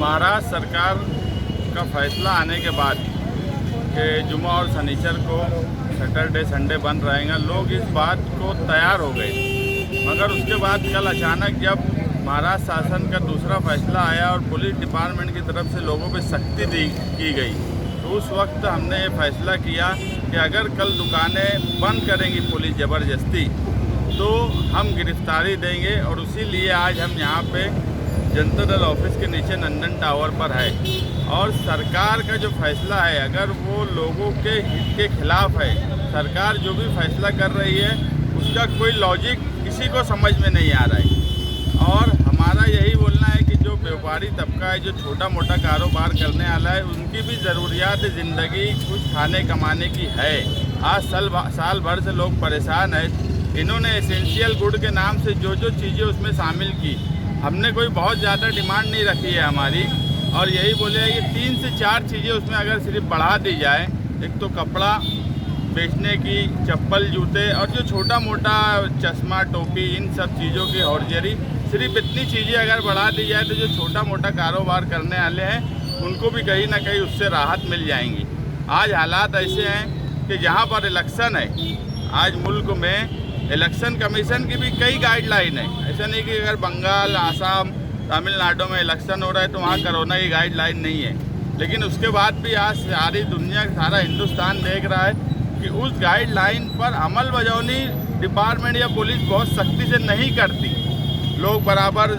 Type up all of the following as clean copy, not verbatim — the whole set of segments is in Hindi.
महाराष्ट्र सरकार का फैसला आने के बाद कि जुमा और शनिचर को सैटरडे संडे बंद रहेगा, लोग इस बात को तैयार हो गए। मगर उसके बाद कल अचानक जब महाराष्ट्र शासन का दूसरा फैसला आया और पुलिस डिपार्टमेंट की तरफ से लोगों पे सख्ती की गई, तो उस वक्त हमने ये फैसला किया कि अगर कल दुकानें बंद करेंगी पुलिस ज़बरदस्ती तो हम गिरफ्तारी देंगे। और उसी लिए आज हम यहाँ पे जनता दल ऑफिस के नीचे नंदन टावर पर है। और सरकार का जो फैसला है, अगर वो लोगों के हित के खिलाफ है, सरकार जो भी फैसला कर रही है उसका कोई लॉजिक किसी को समझ में नहीं आ रहा है। और हमारा यही बोलना है कि जो व्यापारी तबका है, जो छोटा मोटा कारोबार करने वाला है, उनकी भी ज़रूरियात ज़िंदगी कुछ खाने कमाने की है। आज साल भर से लोग परेशान हैं। इन्होंने एसेंशियल गुड के नाम से जो चीज़ें उसमें शामिल की, हमने कोई बहुत ज़्यादा डिमांड नहीं रखी है हमारी। और यही बोले है कि 3 से 4 चीज़ें उसमें अगर सिर्फ बढ़ा दी जाए, एक तो कपड़ा बेचने की, चप्पल जूते, और जो छोटा मोटा चश्मा टोपी, इन सब चीज़ों की हौरजरी, सिर्फ इतनी चीज़ें अगर बढ़ा दी जाए तो जो छोटा मोटा कारोबार करने वाले हैं उनको भी कहीं ना कहीं उससे राहत मिल जाएंगी। आज हालात ऐसे हैं कि जहाँ पर इलेक्शन है, आज मुल्क में इलेक्शन कमीशन की भी कई गाइडलाइन है। ऐसा नहीं कि अगर बंगाल, आसाम, तमिलनाडु में इलेक्शन हो रहा है तो वहाँ कोरोना की गाइडलाइन नहीं है, लेकिन उसके बाद भी आज सारी दुनिया, सारा हिंदुस्तान देख रहा है कि उस गाइडलाइन पर अमल बजावनी डिपार्टमेंट या पुलिस बहुत सख्ती से नहीं करती। लोग बराबर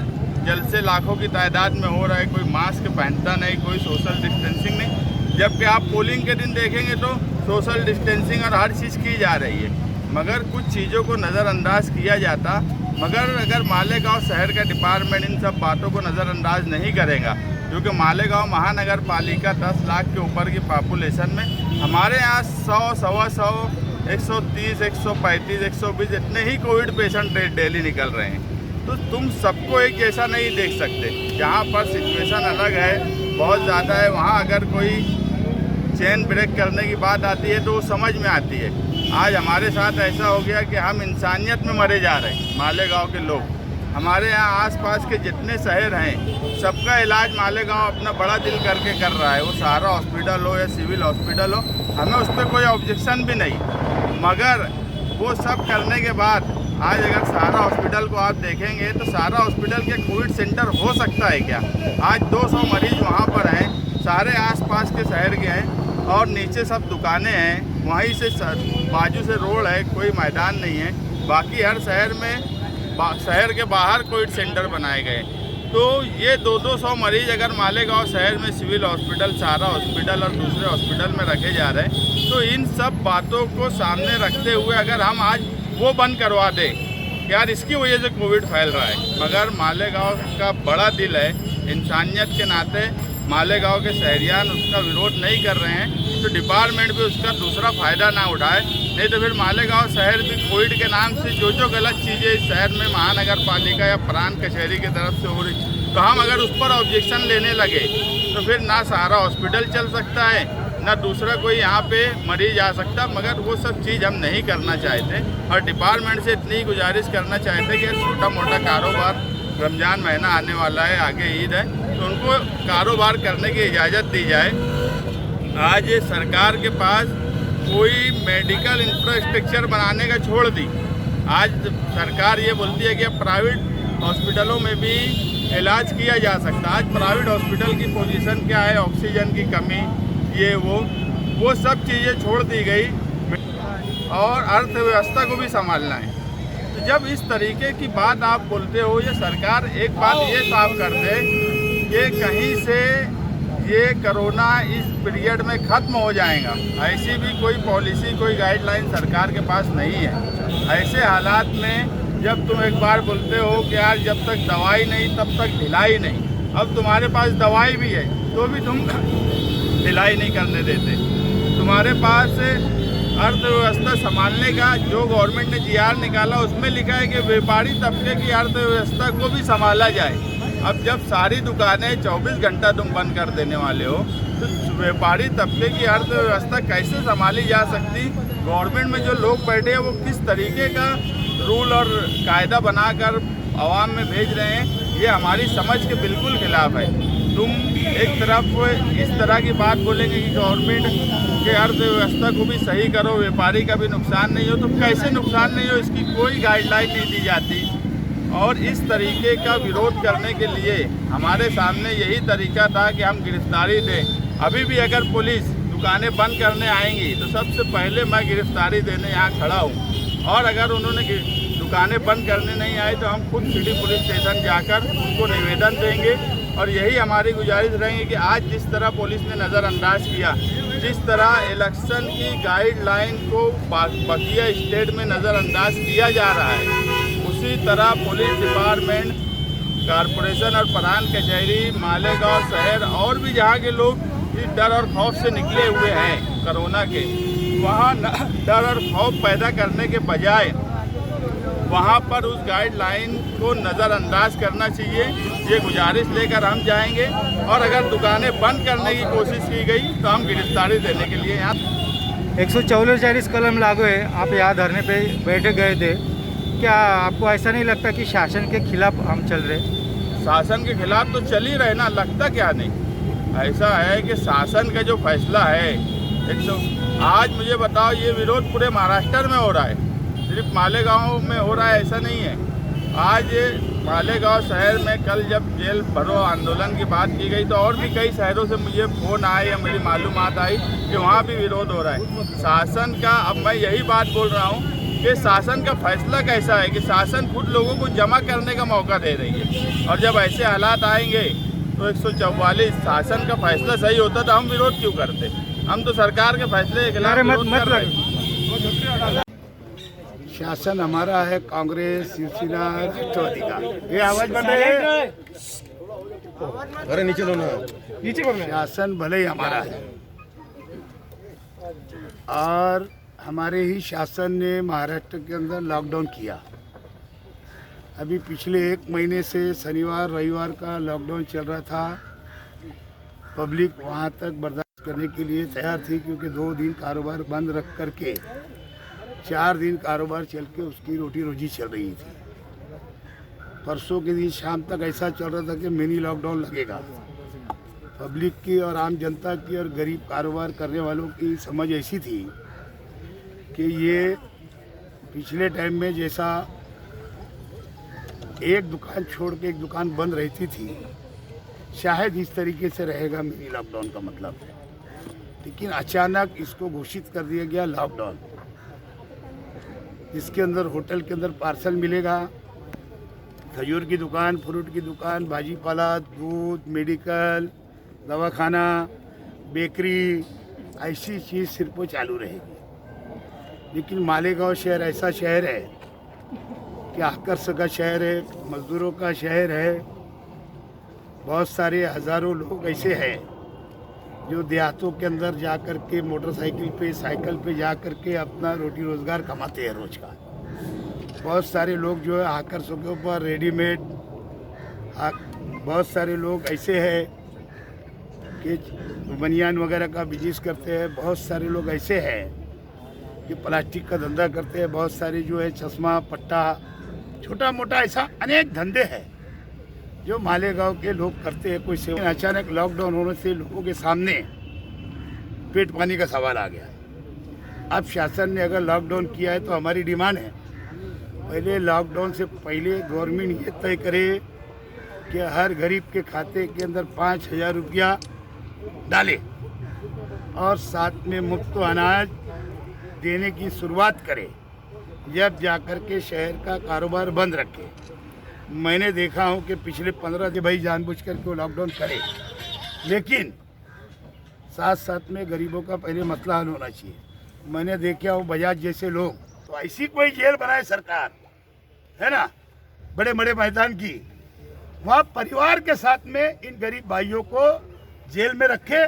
जलसे लाखों की तादाद में हो रहा है, कोई मास्क पहनता नहीं, कोई सोशल डिस्टेंसिंग नहीं। जबकि आप पोलिंग के दिन देखेंगे तो सोशल डिस्टेंसिंग और हर चीज़ की जा रही है, मगर कुछ चीज़ों को नज़रअंदाज किया जाता। मगर अगर मालेगांव शहर का डिपार्टमेंट इन सब बातों को नज़रअंदाज नहीं करेगा, क्योंकि मालेगांव महानगर पालिका 10 लाख के ऊपर की पॉपुलेशन में, हमारे यहाँ 100, 125, 130, 135, 120 इतने ही कोविड पेशेंट डेली निकल रहे हैं। तो तुम सबको एक जैसा नहीं देख सकते। जहाँ पर सिचुएशन अलग है, बहुत ज़्यादा है, वहाँ अगर कोई चेन ब्रेक करने की बात आती है तो वो समझ में आती है। आज हमारे साथ ऐसा हो गया कि हम इंसानियत में मरे जा रहे हैं। मालेगांव के लोग, हमारे यहाँ आसपास के जितने शहर हैं, सबका इलाज मालेगांव अपना बड़ा दिल करके कर रहा है। वो सहारा हॉस्पिटल हो या सिविल हॉस्पिटल हो, हमें उस पर कोई ऑब्जेक्शन भी नहीं। मगर वो सब करने के बाद आज अगर सहारा हॉस्पिटल को आप देखेंगे तो सहारा हॉस्पिटल के कोविड सेंटर हो सकता है क्या? आज 200 मरीज वहाँ पर हैं, सारे आसपास के शहर के हैं, और नीचे सब दुकानें हैं, वहीं से बाजू से रोड है, कोई मैदान नहीं है। बाकी हर शहर में शहर के बाहर कोविड सेंटर बनाए गए। तो ये 200 मरीज अगर मालेगांव शहर में सिविल हॉस्पिटल, सहारा हॉस्पिटल और दूसरे हॉस्पिटल में रखे जा रहे हैं, तो इन सब बातों को सामने रखते हुए अगर हम आज वो बंद करवा दें, यार इसकी वजह से कोविड फैल रहा है। मगर मालेगांव का बड़ा दिल है, इंसानियत के नाते मालेगांव के शहरियान उसका विरोध नहीं कर रहे हैं, तो डिपार्टमेंट भी उसका दूसरा फ़ायदा ना उठाए। नहीं तो फिर मालेगांव शहर भी कोविड के नाम से जो गलत चीज़ें इस शहर में महानगर पालिका या प्रांत कचहरी की तरफ से हो रही, तो हम अगर उस पर ऑब्जेक्शन लेने लगे तो फिर ना सहारा हॉस्पिटल चल सकता है, ना दूसरा कोई यहाँ पे मरीज आ सकता। मगर वो सब चीज़ हम नहीं करना चाहते, और डिपार्टमेंट से इतनी गुजारिश करना चाहते कि छोटा मोटा कारोबार, रमज़ान महीना आने वाला है, आगे ईद है, तो उनको कारोबार करने की इजाज़त दी जाए। आज सरकार के पास कोई मेडिकल इंफ्रास्ट्रक्चर बनाने का छोड़ दी। आज सरकार ये बोलती है कि अब प्राइवेट हॉस्पिटलों में भी इलाज किया जा सकता है। आज प्राइवेट हॉस्पिटल की पोजीशन क्या है, ऑक्सीजन की कमी, ये वो सब चीज़ें छोड़ दी गई, और अर्थव्यवस्था को भी संभालना है। तो जब इस तरीके की बात आप बोलते हो, ये सरकार एक बात ये साफ कर दे कि कहीं से ये कोरोना इस पीरियड में ख़त्म हो जाएगा, ऐसी भी कोई पॉलिसी, कोई गाइडलाइन सरकार के पास नहीं है। ऐसे हालात में जब तुम एक बार बोलते हो कि यार जब तक दवाई नहीं तब तक ढिलाई नहीं, अब तुम्हारे पास दवाई भी है तो भी तुम ढिलाई नहीं करने देते। तुम्हारे पास अर्थव्यवस्था संभालने का जो गवर्नमेंट ने GR निकाला, उसमें लिखा है कि व्यापारी तबके की अर्थव्यवस्था को भी संभाला जाए। अब जब सारी दुकानें 24 घंटा तुम बंद कर देने वाले हो, तो व्यापारी तबके की अर्थव्यवस्था कैसे संभाली जा सकती? गवर्नमेंट में जो लोग बैठे हैं वो किस तरीके का रूल और कायदा बनाकर आवाम में भेज रहे हैं, ये हमारी समझ के बिल्कुल खिलाफ है। तुम एक तरफ इस तरह की बात बोलेंगे कि गवर्नमेंट के अर्थव्यवस्था को भी सही करो, व्यापारी का भी नुकसान नहीं हो, तो कैसे नुकसान नहीं हो इसकी कोई गाइडलाइन नहीं दी जाती। और इस तरीके का विरोध करने के लिए हमारे सामने यही तरीका था कि हम गिरफ्तारी दें। अभी भी अगर पुलिस दुकानें बंद करने आएंगी तो सबसे पहले मैं गिरफ्तारी देने यहाँ खड़ा हूँ, और अगर उन्होंने दुकानें बंद करने नहीं आए तो हम खुद सिटी पुलिस स्टेशन जाकर उनको निवेदन देंगे। और यही हमारी गुजारिश रहेगी कि आज जिस तरह पुलिस ने नज़रअंदाज किया, जिस तरह इलेक्शन की गाइडलाइन को बकिया स्टेट में नज़रअंदाज किया जा रहा है, उसी तरह पुलिस डिपार्टमेंट, कॉरपोरेशन और प्रधान कचहरी, मालेगांव शहर और भी जहाँ के लोग इस डर और खौफ से निकले हुए हैं कोरोना के, वहाँ डर और खौफ पैदा करने के बजाय वहाँ पर उस गाइडलाइन को नज़रअंदाज करना चाहिए। ये गुजारिश लेकर हम जाएंगे, और अगर दुकानें बंद करने की कोशिश की गई तो हम गिरफ्तारी देने के लिए यहाँ 144 कलम लागू है। आप यहाँ धरने पे बैठे गए थे, क्या आपको ऐसा नहीं लगता कि शासन के खिलाफ हम चल रहे? शासन के खिलाफ तो चल ही रहे ना, लगता क्या नहीं। ऐसा है कि शासन का जो फैसला है, आज मुझे बताओ, ये विरोध पूरे महाराष्ट्र में हो रहा है, सिर्फ मालेगांव में हो रहा है ऐसा नहीं है। आज मालेगांव शहर में कल जब जेल भरो आंदोलन की बात की गई तो और भी कई शहरों से मुझे फ़ोन आए या मेरी मालूमात आई कि वहाँ भी विरोध हो रहा है शासन का। अब मैं यही बात बोल रहा हूँ कि शासन का फैसला कैसा है कि शासन खुद लोगों को जमा करने का मौका दे रही है, और जब ऐसे हालात आएंगे तो 144 शासन का फैसला सही होता तो हम विरोध क्यों करते? हम तो सरकार के फैसले के खिलाफ विरोध कर रहे हैं। शासन हमारा है कांग्रेस, शिवसेना, राष्ट्रवादी का। ये आवाज बन रही है, अरे नीचे लो ना, नीचे बोलो। शासन भले ही हमारा है, और हमारे ही शासन ने महाराष्ट्र के अंदर लॉकडाउन किया। अभी पिछले 1 महीने से शनिवार रविवार का लॉकडाउन चल रहा था। पब्लिक वहाँ तक बर्दाश्त करने के लिए तैयार थी, क्योंकि 2 दिन कारोबार बंद रख करके 4 दिन कारोबार चल के उसकी रोटी रोजी चल रही थी। परसों के दिन शाम तक ऐसा चल रहा था कि मिनी लॉकडाउन लगेगा। पब्लिक की और आम जनता की और गरीब कारोबार करने वालों की समझ ऐसी थी कि ये पिछले टाइम में जैसा एक दुकान छोड़ के एक दुकान बंद रहती थी, शायद इस तरीके से रहेगा मिनी लॉकडाउन का मतलब। लेकिन अचानक इसको घोषित कर दिया गया लॉकडाउन, जिसके अंदर होटल के अंदर पार्सल मिलेगा, खजूर की दुकान, फ्रूट की दुकान, भाजी पाला, दूध, मेडिकल, दवाखाना, बेकरी, ऐसी चीज़ सिर्फ वो चालू रहेगी। लेकिन मालेगांव शहर ऐसा शहर है कि आकर्षक का शहर है, मजदूरों का शहर है। बहुत सारे हज़ारों लोग ऐसे हैं जो देहातों के अंदर जा कर के मोटरसाइकिल पे, साइकिल पे जा कर के अपना रोटी रोज़गार कमाते हैं रोज का। बहुत सारे लोग जो है आकर्षकों के ऊपर रेडीमेड, बहुत सारे लोग ऐसे हैं कि बनियान वगैरह का बिजनेस करते हैं। बहुत सारे लोग ऐसे हैं कि प्लास्टिक का धंधा करते हैं। बहुत सारे जो है चश्मा, पट्टा, छोटा मोटा ऐसा अनेक धंधे हैं जो मालेगांव के लोग करते हैं। कोई सेवा। अचानक लॉकडाउन होने से लोगों के सामने पेट पानी का सवाल आ गया। अब शासन ने अगर लॉकडाउन किया है तो हमारी डिमांड है, पहले लॉकडाउन से पहले गवर्नमेंट ये तय करे कि हर गरीब के खाते के अंदर 5,000 रुपया डाले, और साथ में मुफ्त अनाज देने की शुरुआत करे, जब जाकर के शहर का कारोबार बंद रखे। मैंने देखा हूँ कि पिछले 15 दिन भाई जानबूझ कर के वो लॉकडाउन करे, लेकिन साथ साथ में गरीबों का पहले मसला हल होना चाहिए। मैंने देखा हूँ बजाज जैसे लोग, तो ऐसी कोई जेल बनाए सरकार, है ना, बड़े बड़े मैदान की, वहाँ परिवार के साथ में इन गरीब भाइयों को जेल में रखे,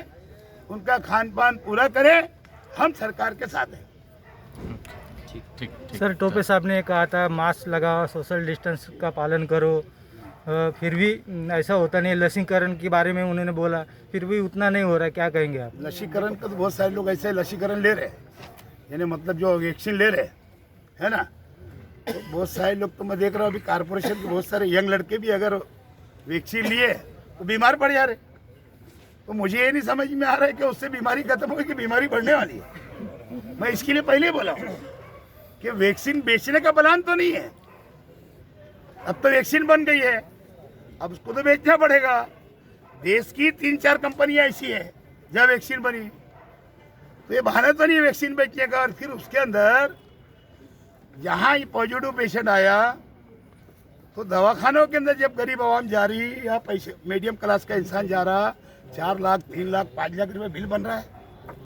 उनका खान पान पूरा करे। हम सरकार के साथ हैं। ठीक। सर, टोपे साहब ने कहा था मास्क लगाओ, सोशल डिस्टेंस का पालन करो, फिर भी ऐसा होता नहीं। लसीकरण के बारे में उन्होंने बोला, फिर भी उतना नहीं हो रहा है, क्या कहेंगे आप? लसीकरण का तो बहुत सारे लोग ऐसे लसीकरण ले रहे हैं, यानी मतलब जो वैक्सीन ले रहे है ना, तो बहुत सारे लोग तो मैं देख रहा हूँ अभी कॉर्पोरेशन के बहुत सारे यंग लड़के भी अगर वैक्सीन लिए तो बीमार पड़ जा रहे। तो मुझे ये नहीं समझ में आ रहा है कि उससे बीमारी खत्म होगी कि बीमारी बढ़ने वाली है। मैं इसके लिए पहले बोला हूँ कि वैक्सीन बेचने का प्लान तो नहीं है, अब तो वैक्सीन बन गई है, अब उसको तो बेचना पड़ेगा। देश की 3-4 कंपनियां ऐसी है जब वैक्सीन बनी, तो ये बहाना तो नहीं है वैक्सीन बेचने का। और फिर उसके अंदर जहाँ ये पॉजिटिव पेशेंट आया तो दवाखानों के अंदर जब गरीब आवाम जा रही या पैसे मीडियम क्लास का इंसान जा रहा, 4 लाख 3 लाख 5 लाख रुपए बिल बन रहा है।